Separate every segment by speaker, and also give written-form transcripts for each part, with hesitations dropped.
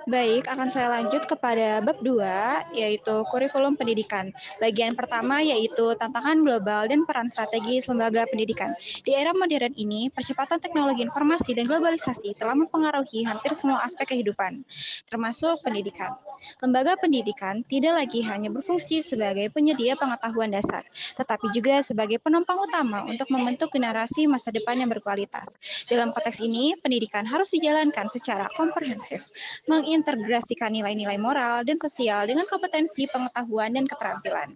Speaker 1: Baik, akan saya lanjut kepada bab 2, yaitu kurikulum pendidikan. Bagian pertama yaitu tantangan global dan peran strategis lembaga pendidikan. Di era modern ini, percepatan teknologi informasi dan globalisasi telah mempengaruhi hampir semua aspek kehidupan, termasuk pendidikan. Lembaga pendidikan tidak lagi hanya berfungsi sebagai penyedia pengetahuan dasar, tetapi juga sebagai penopang utama untuk membentuk generasi masa depan yang berkualitas. Dalam konteks ini, pendidikan harus dijalankan secara komprehensif, mengintegrasikan nilai-nilai moral dan sosial dengan kompetensi pengetahuan dan keterampilan.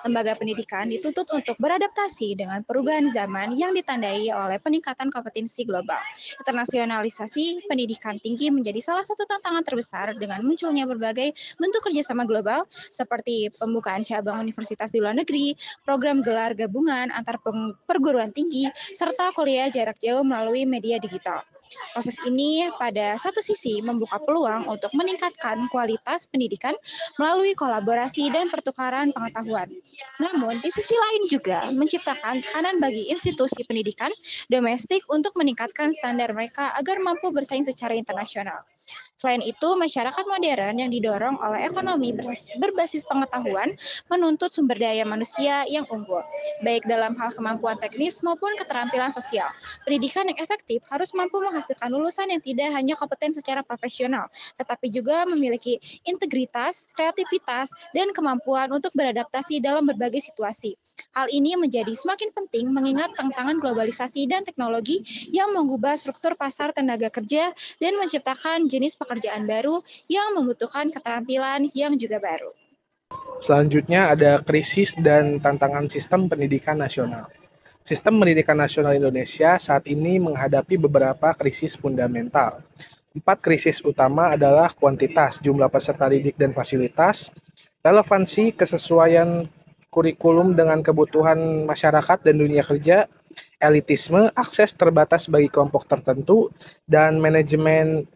Speaker 1: Lembaga pendidikan dituntut untuk beradaptasi dengan perubahan zaman yang ditandai oleh peningkatan kompetensi global. Internasionalisasi pendidikan tinggi menjadi salah satu tantangan terbesar dengan munculnya berbagai bentuk kerjasama global seperti pembukaan cabang universitas di luar negeri, program gelar gabungan antar perguruan tinggi, serta kuliah jarak jauh melalui media digital. Proses ini pada satu sisi membuka peluang untuk meningkatkan kualitas pendidikan melalui kolaborasi dan pertukaran pengetahuan. Namun, di sisi lain juga menciptakan tekanan bagi institusi pendidikan domestik untuk meningkatkan standar mereka agar mampu bersaing secara internasional. Selain itu, masyarakat modern yang didorong oleh ekonomi berbasis pengetahuan menuntut sumber daya manusia yang unggul, baik dalam hal kemampuan teknis maupun keterampilan sosial. Pendidikan yang efektif harus mampu menghasilkan lulusan yang tidak hanya kompeten secara profesional, tetapi juga memiliki integritas, kreativitas, dan kemampuan untuk beradaptasi dalam berbagai situasi. Hal ini menjadi semakin penting mengingat tantangan globalisasi dan teknologi yang mengubah struktur pasar tenaga kerja dan menciptakan jenis pekerjaan baru yang membutuhkan keterampilan yang juga baru.
Speaker 2: Selanjutnya ada krisis dan tantangan sistem pendidikan nasional. Sistem pendidikan nasional Indonesia saat ini menghadapi beberapa krisis fundamental. 4 krisis utama adalah kuantitas, jumlah peserta didik dan fasilitas, relevansi kesesuaian kurikulum dengan kebutuhan masyarakat dan dunia kerja, elitisme, akses terbatas bagi kelompok tertentu, dan manajemen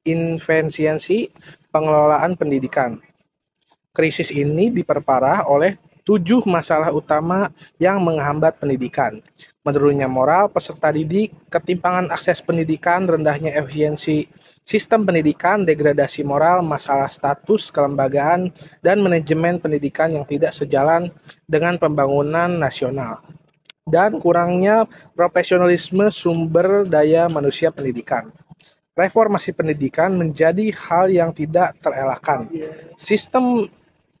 Speaker 2: inefisiensi pengelolaan pendidikan. Krisis ini diperparah oleh 7 masalah utama yang menghambat pendidikan. Menurunnya moral peserta didik, ketimpangan akses pendidikan, rendahnya efisiensi sistem pendidikan, degradasi moral, masalah status kelembagaan, dan manajemen pendidikan yang tidak sejalan dengan pembangunan nasional, dan kurangnya profesionalisme sumber daya manusia pendidikan. Reformasi pendidikan menjadi hal yang tidak terelakkan. Sistem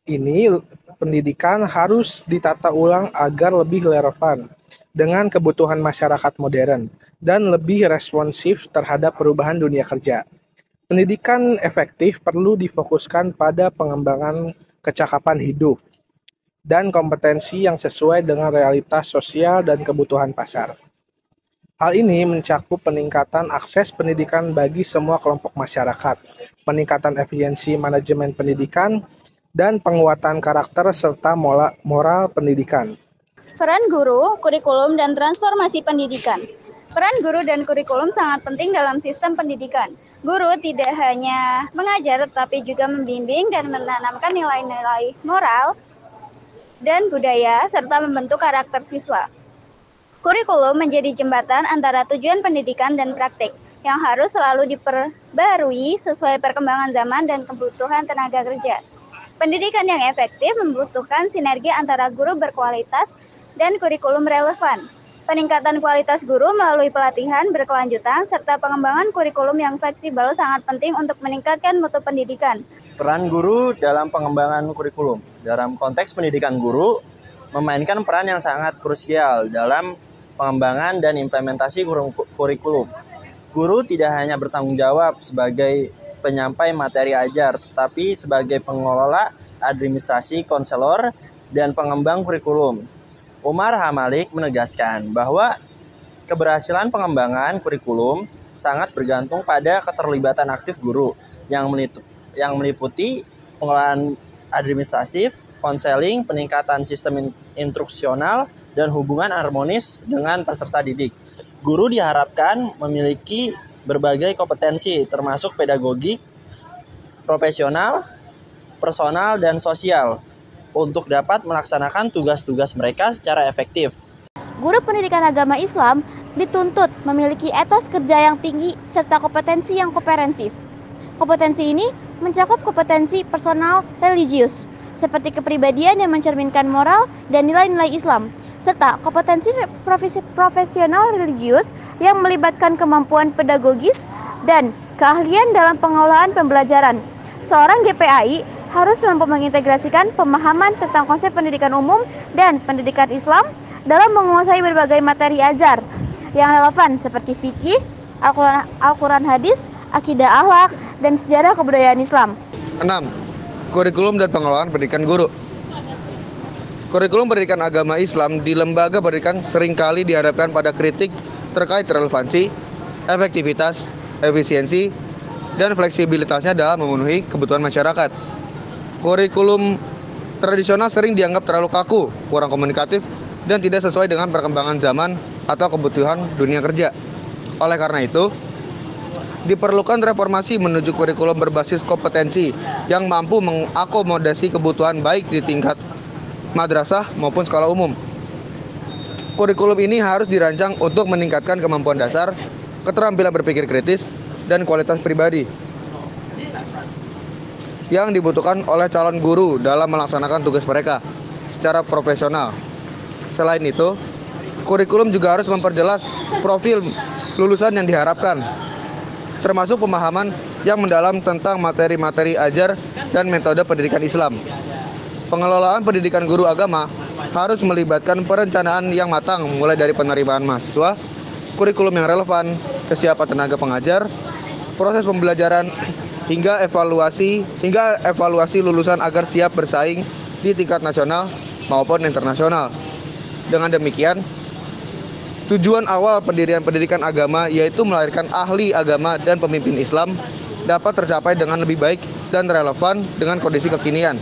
Speaker 2: ini pendidikan harus ditata ulang agar lebih relevan dengan kebutuhan masyarakat modern dan lebih responsif terhadap perubahan dunia kerja. Pendidikan efektif perlu difokuskan pada pengembangan kecakapan hidup dan kompetensi yang sesuai dengan realitas sosial dan kebutuhan pasar. Hal ini mencakup peningkatan akses pendidikan bagi semua kelompok masyarakat, peningkatan efisiensi manajemen pendidikan, dan penguatan karakter serta moral pendidikan.
Speaker 3: Peran guru, kurikulum, dan transformasi pendidikan. Peran guru dan kurikulum sangat penting dalam sistem pendidikan. Guru tidak hanya mengajar, tetapi juga membimbing dan menanamkan nilai-nilai moral dan budaya, serta membentuk karakter siswa. Kurikulum menjadi jembatan antara tujuan pendidikan dan praktik, yang harus selalu diperbarui sesuai perkembangan zaman dan kebutuhan tenaga kerja. Pendidikan yang efektif membutuhkan sinergi antara guru berkualitas dan kurikulum relevan. Peningkatan kualitas guru melalui pelatihan berkelanjutan serta pengembangan kurikulum yang fleksibel sangat penting untuk meningkatkan mutu pendidikan.
Speaker 4: Peran guru dalam pengembangan kurikulum. Dalam konteks pendidikan, guru memainkan peran yang sangat krusial dalam pengembangan dan implementasi kurikulum. Guru tidak hanya bertanggung jawab sebagai penyampai materi ajar, tetapi sebagai pengelola, administrasi, konselor, dan pengembang kurikulum. Umar H. Malik menegaskan bahwa keberhasilan pengembangan kurikulum sangat bergantung pada keterlibatan aktif guru yang meliputi pengelolaan administratif, konseling, peningkatan sistem instruksional, dan hubungan harmonis dengan peserta didik. Guru diharapkan memiliki berbagai kompetensi termasuk pedagogik, profesional, personal, dan sosial untuk dapat melaksanakan tugas-tugas mereka secara efektif.
Speaker 3: Guru pendidikan agama Islam dituntut memiliki etos kerja yang tinggi serta kompetensi yang komprehensif. Kompetensi ini mencakup kompetensi personal religius, seperti kepribadian yang mencerminkan moral dan nilai-nilai Islam, serta kompetensi profesional religius yang melibatkan kemampuan pedagogis dan keahlian dalam pengelolaan pembelajaran. Seorang GPAI harus mampu mengintegrasikan pemahaman tentang konsep pendidikan umum dan pendidikan Islam dalam menguasai berbagai materi ajar yang relevan seperti fikih, Al-Quran hadis, akidah akhlak, dan sejarah kebudayaan Islam.
Speaker 5: 6. Kurikulum dan pengelolaan pendidikan guru. Kurikulum pendidikan agama Islam di lembaga pendidikan seringkali dihadapkan pada kritik terkait relevansi, efektivitas, efisiensi, dan fleksibilitasnya dalam memenuhi kebutuhan masyarakat. Kurikulum tradisional sering dianggap terlalu kaku, kurang komunikatif, dan tidak sesuai dengan perkembangan zaman atau kebutuhan dunia kerja. Oleh karena itu, diperlukan reformasi menuju kurikulum berbasis kompetensi yang mampu mengakomodasi kebutuhan baik di tingkat madrasah maupun sekolah umum. Kurikulum ini harus dirancang untuk meningkatkan kemampuan dasar, keterampilan berpikir kritis, dan kualitas pribadi yang dibutuhkan oleh calon guru dalam melaksanakan tugas mereka secara profesional. Selain itu, kurikulum juga harus memperjelas profil lulusan yang diharapkan, termasuk pemahaman yang mendalam tentang materi-materi ajar dan metode pendidikan Islam. Pengelolaan pendidikan guru agama harus melibatkan perencanaan yang matang, mulai dari penerimaan mahasiswa, kurikulum yang relevan, kesiapan tenaga pengajar, proses pembelajaran, hingga evaluasi lulusan agar siap bersaing di tingkat nasional maupun internasional. Dengan demikian, tujuan awal pendirian pendidikan agama yaitu melahirkan ahli agama dan pemimpin Islam dapat tercapai dengan lebih baik dan relevan dengan kondisi kekinian.